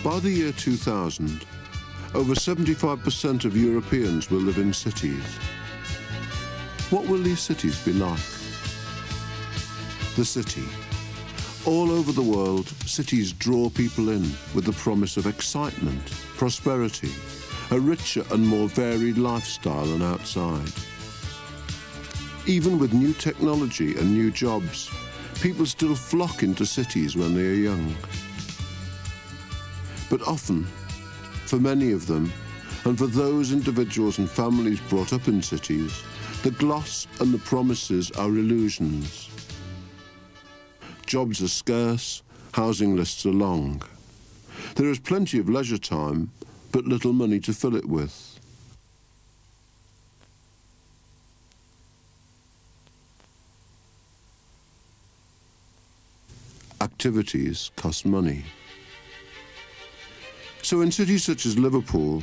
By the year 2000, over 75% of Europeans will live in cities. What will these cities be like? The city. All over the world, cities draw people in with the promise of excitement, prosperity, a richer and more varied lifestyle than outside. Even with new technology and new jobs, people still flock into cities when they are young. But often, for many of them, and for those individuals and families brought up in cities, the gloss and the promises are illusions. Jobs are scarce, housing lists are long. There is plenty of leisure time, but little money to fill it with. Activities cost money. So in cities such as Liverpool,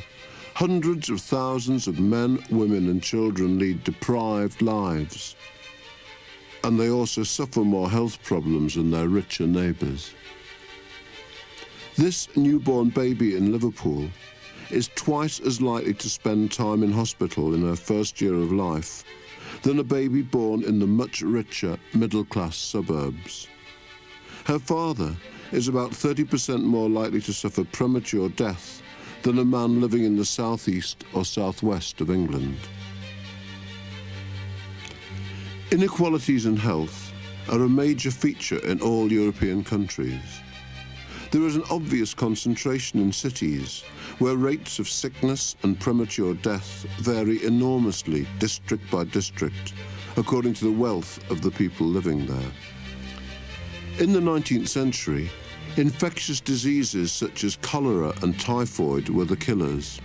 hundreds of thousands of men, women and children lead deprived lives. And they also suffer more health problems than their richer neighbours. This newborn baby in Liverpool is twice as likely to spend time in hospital in her first year of life than a baby born in the much richer middle-class suburbs. Her father is about 30% more likely to suffer premature death than a man living in the southeast or southwest of England. Inequalities in health are a major feature in all European countries. There is an obvious concentration in cities where rates of sickness and premature death vary enormously district by district according to the wealth of the people living there. In the 19th century, infectious diseases such as cholera and typhoid were the killers.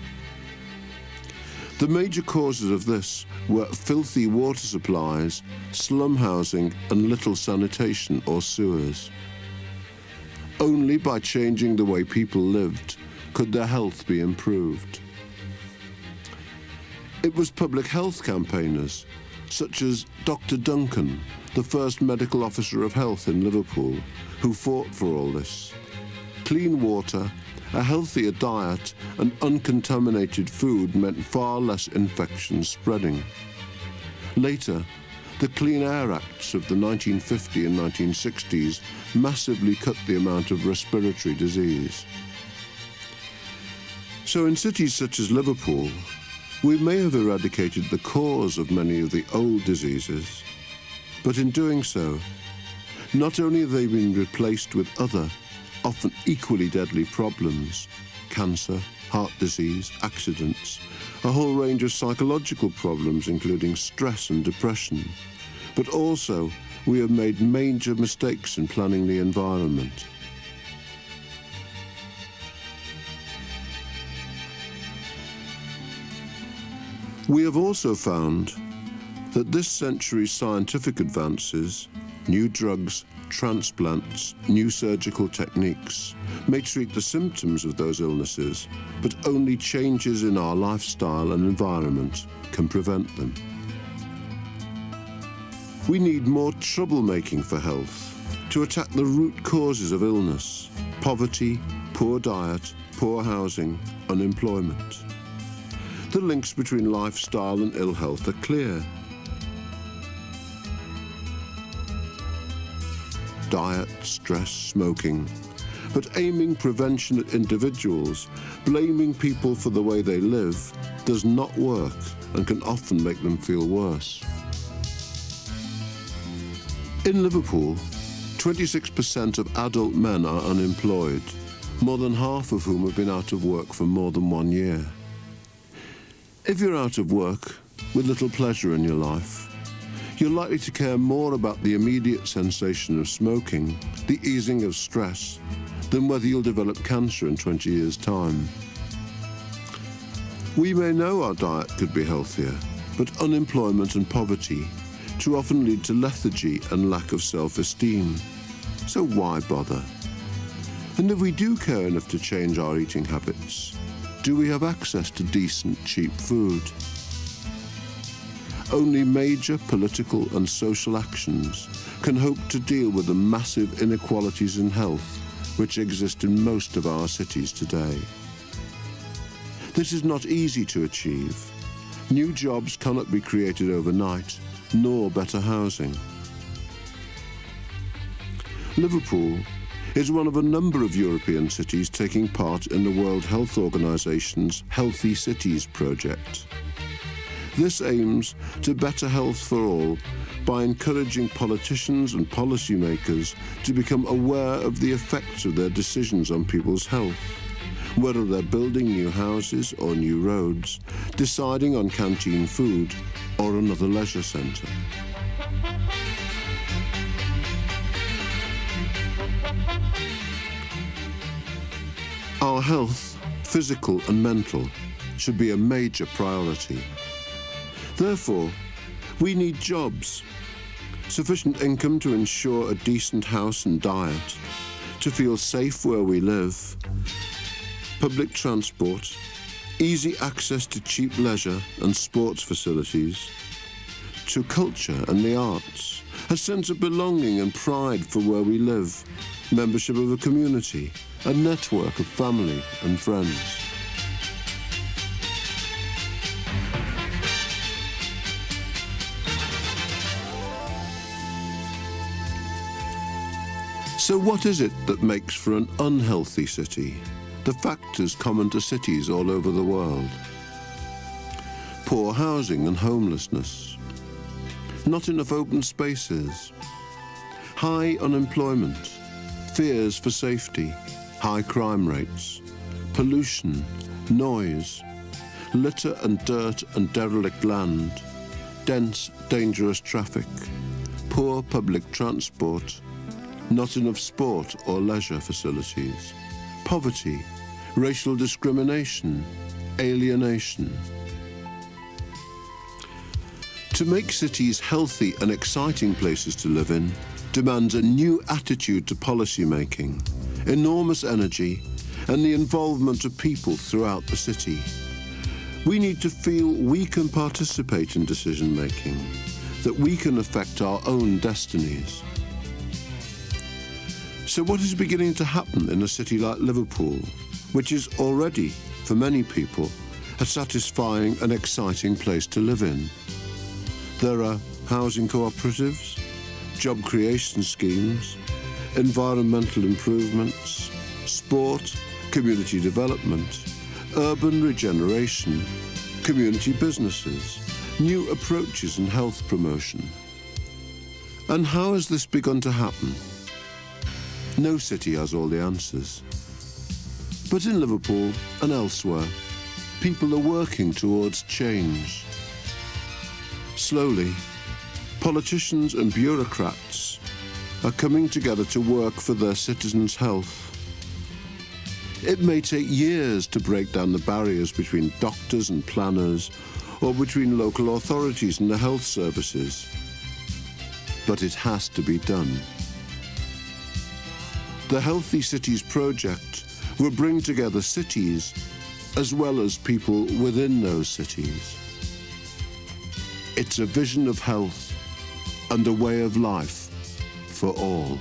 The major causes of this were filthy water supplies, slum housing and little sanitation or sewers. Only by changing the way people lived could their health be improved. It was public health campaigners, such as Dr. Duncan, the first medical officer of health in Liverpool, who fought for all this. Clean water, a healthier diet and uncontaminated food meant far less infection spreading. Later, the Clean Air Acts of the 1950 and 1960s massively cut the amount of respiratory disease. So in cities such as Liverpool, we may have eradicated the cause of many of the old diseases, but in doing so, not only have they been replaced with other, often equally deadly problems, cancer, heart disease, accidents, a whole range of psychological problems including stress and depression, but also we have made major mistakes in planning the environment. We have also found that this century's scientific advances, new drugs, transplants, new surgical techniques, may treat the symptoms of those illnesses, but only changes in our lifestyle and environment can prevent them. We need more troublemaking for health to attack the root causes of illness: poverty, poor diet, poor housing, unemployment. The links between lifestyle and ill health are clear. Diet, stress, smoking, but aiming prevention at individuals, blaming people for the way they live, does not work and can often make them feel worse. In Liverpool, 26% of adult men are unemployed, more than half of whom have been out of work for more than 1 year. If you're out of work, with little pleasure in your life, you're likely to care more about the immediate sensation of smoking, the easing of stress, than whether you'll develop cancer in 20 years' time. We may know our diet could be healthier, but unemployment and poverty too often lead to lethargy and lack of self-esteem. So why bother? And if we do care enough to change our eating habits, do we have access to decent, cheap food? Only major political and social actions can hope to deal with the massive inequalities in health which exist in most of our cities today. This is not easy to achieve. New jobs cannot be created overnight, nor better housing. Liverpool is one of a number of European cities taking part in the World Health Organization's Healthycities project. This aims to better health for all by encouraging politicians and policymakers to become aware of the effects of their decisions on people's health, whether they're building new houses or new roads, deciding on canteen food or another leisure centre. Our health, physical and mental, should be a major priority. Therefore, we need jobs, sufficient income to ensure a decent house and diet, to feel safe where we live, public transport, easy access to cheap leisure and sports facilities, to culture and the arts, a sense of belonging and pride for where we live, membership of a community, a network of family and friends. So what is it that makes for an unhealthy city? The factors common to cities all over the world. Poor housing and homelessness. Not enough open spaces. High unemployment. Fears for safety. High crime rates. Pollution. Noise. Litter and dirt and derelict land. Dense, dangerous traffic. Poor public transport. Not enough sport or leisure facilities. Poverty, racial discrimination, alienation. To make cities healthy and exciting places to live in demands a new attitude to policy making, enormous energy, and the involvement of people throughout the city. We need to feel we can participate in decision making, that we can affect our own destinies. So what is beginning to happen in a city like Liverpool, which is already, for many people, a satisfying and exciting place to live in? There are housing cooperatives, job creation schemes, environmental improvements, sport, community development, urban regeneration, community businesses, new approaches in health promotion. And how has this begun to happen? No city has all the answers. But in Liverpool and elsewhere, people are working towards change. Slowly, politicians and bureaucrats are coming together to work for their citizens' health. It may take years to break down the barriers between doctors and planners, or between local authorities and the health services. But it has to be done. The Healthy Cities project will bring together cities as well as people within those cities. It's a vision of health and a way of life for all.